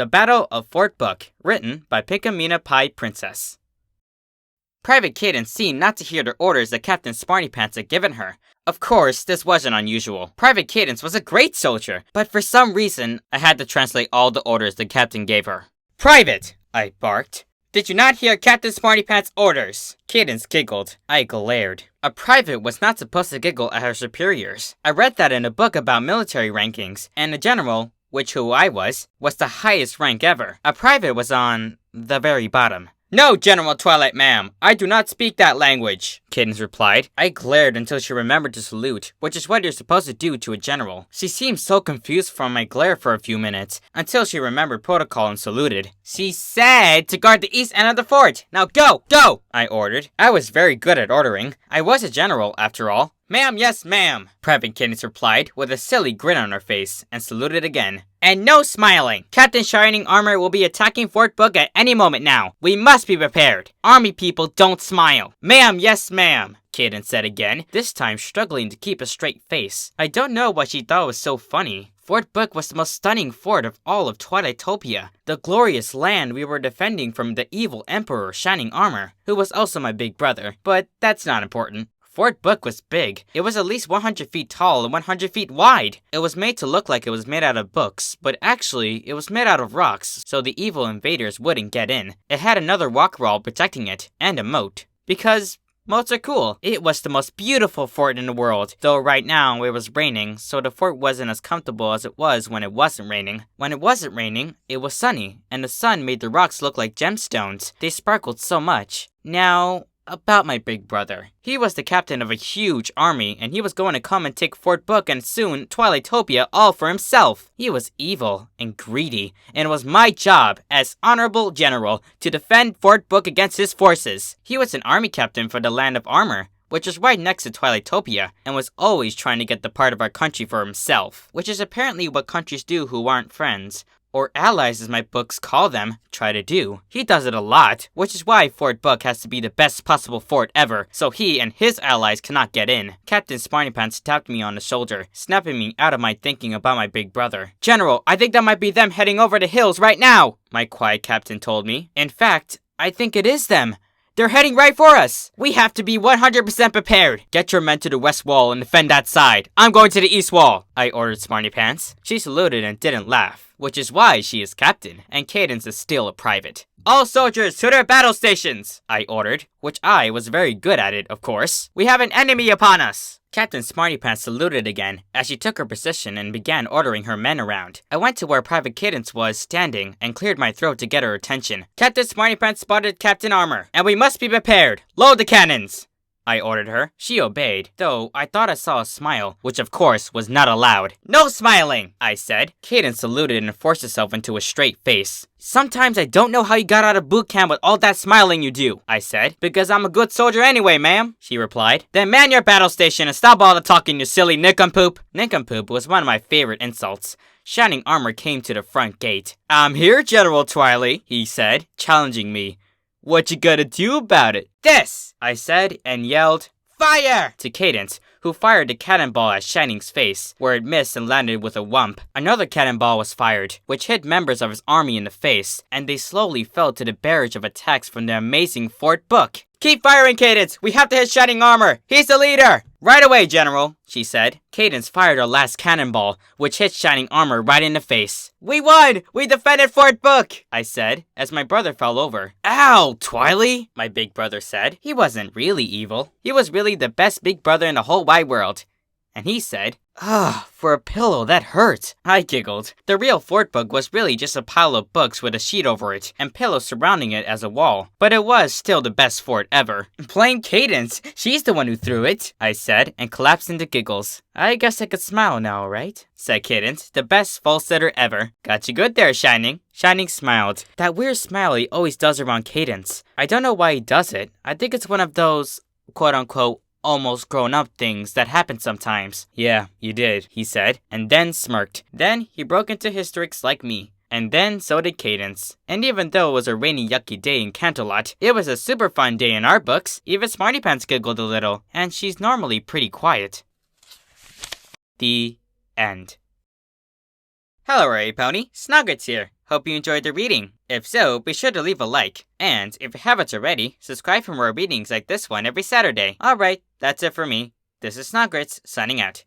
The Battle of Fort Book, written by PinkamenaPiePrincess. Private Cadence seemed not to hear the orders that Captain Smartypants had given her. Of course, this wasn't unusual. Private Cadence was a great soldier, but for some reason, I had to translate all the orders the captain gave her. "Private!" I barked. "Did you not hear Captain Smartypants' orders?" Cadence giggled. I glared. A private was not supposed to giggle at her superiors. I read that in a book about military rankings, and a general, which who I was the highest rank ever. A private was on the very bottom. "No, General Twilight ma'am, I do not speak that language," Cadence replied. I glared until she remembered to salute, which is what you're supposed to do to a general. She seemed so confused from my glare for a few minutes, until she remembered protocol and saluted. "She said to guard the east end of the fort. Now go, go!" I ordered. I was very good at ordering. I was a general, after all. "Ma'am, yes, ma'am," Private Cadence replied, with a silly grin on her face, and saluted again. "And no smiling! Captain Shining Armor will be attacking Fort Book at any moment now. We must be prepared. Army people don't smile." "Ma'am, yes, ma'am," Cadence said again, this time struggling to keep a straight face. I don't know what she thought was so funny. Fort Book was the most stunning fort of all of Twilightopia, the glorious land we were defending from the evil Emperor Shining Armor, who was also my big brother, but that's not important. Fort Book was big. It was at least 100 feet tall and 100 feet wide. It was made to look like it was made out of books, but actually, it was made out of rocks, so the evil invaders wouldn't get in. It had another rock wall protecting it, and a moat. Because moats are cool. It was the most beautiful fort in the world, though right now it was raining, so the fort wasn't as comfortable as it was when it wasn't raining. When it wasn't raining, it was sunny, and the sun made the rocks look like gemstones. They sparkled so much. Now, about my big brother. He was the captain of a huge army, and he was going to come and take Fort Book and soon Twilightopia all for himself. He was evil and greedy, and it was my job as honorable general to defend Fort Book against his forces. He was an army captain for the Land of Armor, which was right next to Twilightopia, and was always trying to get the part of our country for himself, which is apparently what countries do who aren't friends. Or allies as my books call them, try to do. He does it a lot, which is why Fort Book has to be the best possible fort ever, so he and his allies cannot get in. Captain Smartypants tapped me on the shoulder, snapping me out of my thinking about my big brother. "General, I think that might be them heading over the hills right now," my quiet captain told me. "In fact, I think it is them. They're heading right for us. We have to be 100% prepared. Get your men to the west wall and defend that side. I'm going to the east wall," I ordered Smartypants. She saluted and didn't laugh, which is why she is captain, and Cadence is still a private. "All soldiers to their battle stations," I ordered, which I was very good at it, of course. "We have an enemy upon us." Captain Smartypants saluted again as she took her position and began ordering her men around. I went to where Private Cadence was standing and cleared my throat to get her attention. "Captain Smartypants spotted Captain Armor, and we must be prepared. Load the cannons," I ordered her. She obeyed, though I thought I saw a smile, which of course was not allowed. "No smiling," I said. Cadence saluted and forced herself into a straight face. "Sometimes I don't know how you got out of boot camp with all that smiling you do," I said. "Because I'm a good soldier anyway, ma'am," she replied. "Then man your battle station and stop all the talking, you silly nincompoop." Nincompoop was one of my favorite insults. Shining Armor came to the front gate. "I'm here, General Twilight," he said, challenging me. "What you gonna do about it?" "This!" I said, and yelled, "Fire!" to Cadence, who fired a cannonball at Shining's face, where it missed and landed with a whump. Another cannonball was fired, which hit members of his army in the face, and they slowly fell to the barrage of attacks from the amazing Fort Book. "Keep firing, Cadence! We have to hit Shining Armor! He's the leader!" "Right away, General," she said. Cadence fired her last cannonball, which hit Shining Armor right in the face. "We won! We defended Fort Book!" I said, as my brother fell over. "Ow, Twily!" my big brother said. He wasn't really evil. He was really the best big brother in the whole wide world. And he said, "Ugh, for a pillow, that hurt." I giggled. The real Fort Book was really just a pile of books with a sheet over it, and pillows surrounding it as a wall. But it was still the best fort ever. "Blame Cadence! She's the one who threw it," I said, and collapsed into giggles. "I guess I could smile now, right?" said Cadence, the best falsetter ever. "Got you good there, Shining." Shining smiled. That weird smile he always does around Cadence. I don't know why he does it. I think it's one of those, quote-unquote, almost grown-up things that happen sometimes. "Yeah, you did," he said, and then smirked. Then he broke into hysterics like me. And then so did Cadence. And even though it was a rainy, yucky day in Canterlot, it was a super fun day in our books. Even Smartypants giggled a little, and she's normally pretty quiet. The end. Hello, Ray Pony. Snogwritts here. Hope you enjoyed the reading. If so, be sure to leave a like. And if you haven't already, subscribe for more readings like this one every Saturday. Alright, that's it for me. This is Snogwritts, signing out.